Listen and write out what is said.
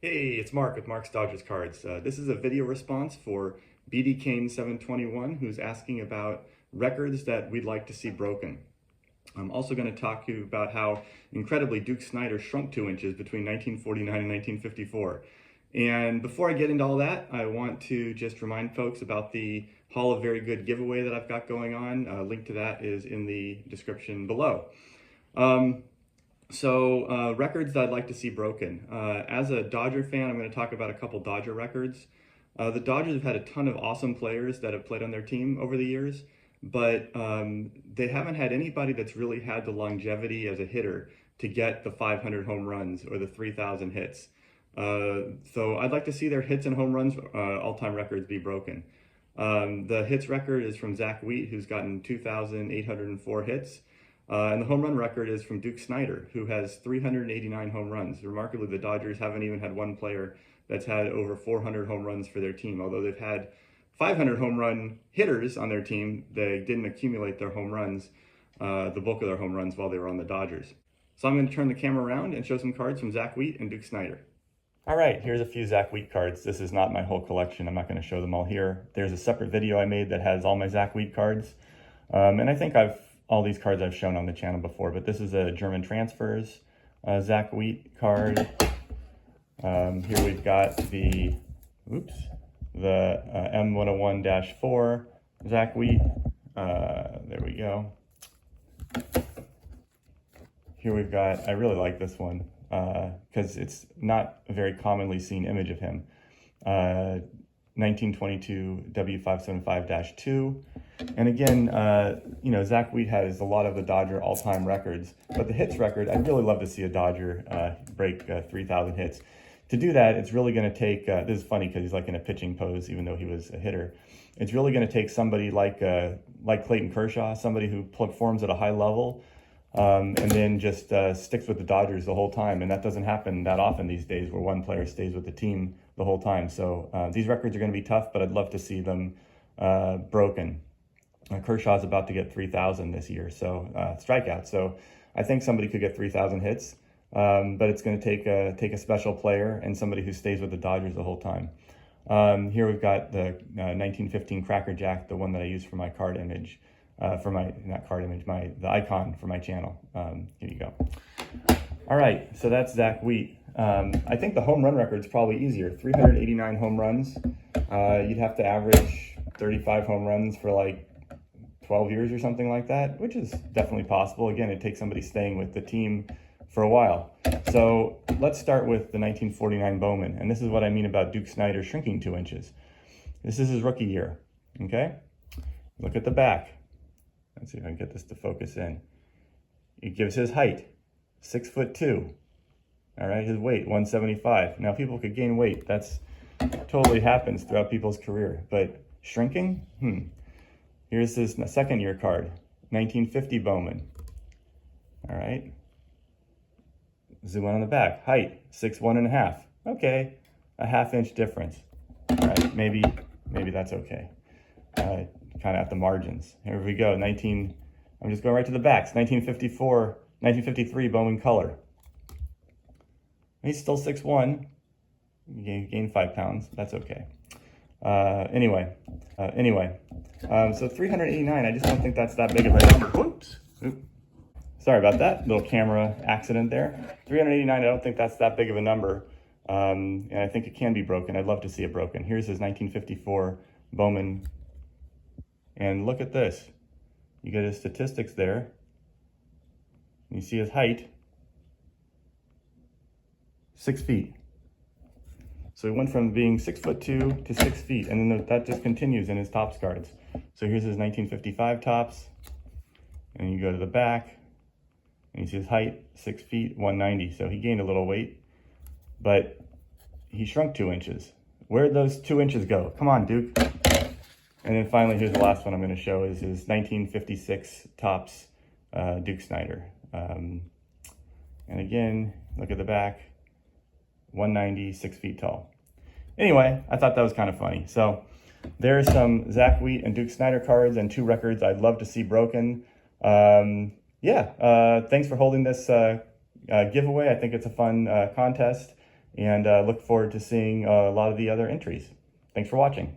Hey, it's Mark with Mark's Dodgers Cards. This is a video response for BD Kane 721, who's asking about records that we'd like to see broken. I'm also going to talk to you about how incredibly Duke Snider shrunk 2 inches between 1949 and 1954. And before I get into all that, I want to just remind folks about the Hall of Very Good giveaway that I've got going on. A link to that is in the description below. Records that I'd like to see broken. As a Dodger fan, I'm going to talk about a couple Dodger records. The Dodgers have had a ton of awesome players that have played on their team over the years, but they haven't had anybody that's really had the longevity as a hitter to get the 500 home runs or the 3,000 hits. So I'd like to see their hits and home runs all-time records be broken. The hits record is from Zack, who's gotten 2,804 hits. And the home run record is from Duke Snider, who has 389 home runs. Remarkably, the Dodgers haven't even had one player that's had over 400 home runs for their team. Although they've had 500 home run hitters on their team, they didn't accumulate their home runs, the bulk of their home runs while they were on the Dodgers. So I'm going to turn the camera around and show some cards from Zack and Duke Snider. All right, here's a few Zack cards. This is not my whole collection. I'm not going to show them all here. There's a separate video I made that has all my Zack cards. And I think all these cards I've shown on the channel before, but this is a German transfers Zack card. Here we've got the M101-4 Zack there we go. Here we've got, I really like this one because it's not a very commonly seen image of him. 1922 W575-2. And again, Zack has a lot of the Dodger all-time records, but the hits record, I'd really love to see a Dodger break 3,000 hits. To do that, it's really going to take, this is funny because he's like in a pitching pose, even though he was a hitter. It's really going to take somebody like Clayton Kershaw, somebody who performs at a high level, and then just sticks with the Dodgers the whole time. And that doesn't happen that often these days, where one player stays with the team the whole time. So these records are going to be tough, but I'd love to see them broken. Kershaw's about to get 3,000 this year, so strikeouts. So I think somebody could get 3,000 hits, but it's going to take a special player and somebody who stays with the Dodgers the whole time. Here we've got the 1915 Cracker Jack, the one that I used for my card image, the icon for my channel. Here you go. All right, so that's Zack. I think the home run record's probably easier. 389 home runs. You'd have to average 35 home runs for like 12 years or something like that, which is definitely possible. Again, it takes somebody staying with the team for a while. So let's start with the 1949 Bowman. And this is what I mean about Duke Snider shrinking 2 inches. This is his rookie year, okay? Look at the back. Let's see if I can get this to focus in. It gives his height, 6'2". All right, his weight, 175. Now people could gain weight. That's totally happens throughout people's career. But shrinking? Here's his second year card, 1950 Bowman. All right. Zoom in on the back. Height, 6'1½". Okay, a ½ inch difference. All right, maybe that's okay. Kind of at the margins. Here we go. I'm just going right to the backs. 1953 Bowman color. He's still 6'1". You gained 5 pounds. That's okay. Anyway, so 389, I just don't think that's that big of a number. Whoops. Sorry about that, little camera accident there. 389, I don't think that's that big of a number. And I think it can be broken. I'd love to see it broken. Here's his 1954 Bowman. And look at this. You get his statistics there. You see his height, 6 feet. So he went from being 6'2" to 6 feet, and then that just continues in his Topps cards. So here's his 1955 Topps, and you go to the back, and you see his height, 6 feet, 190. So he gained a little weight, but he shrunk 2 inches. Where'd those 2 inches go? Come on, Duke. And then finally, here's the last one I'm going to show is his 1956 Topps Duke Snider. And again, look at the back, 190, 6 feet tall. Anyway, I thought that was kind of funny. So there's some Zack and Duke Snider cards and 2 records I'd love to see broken. Thanks for holding this giveaway. I think it's a fun contest. and look forward to seeing a lot of the other entries. Thanks for watching.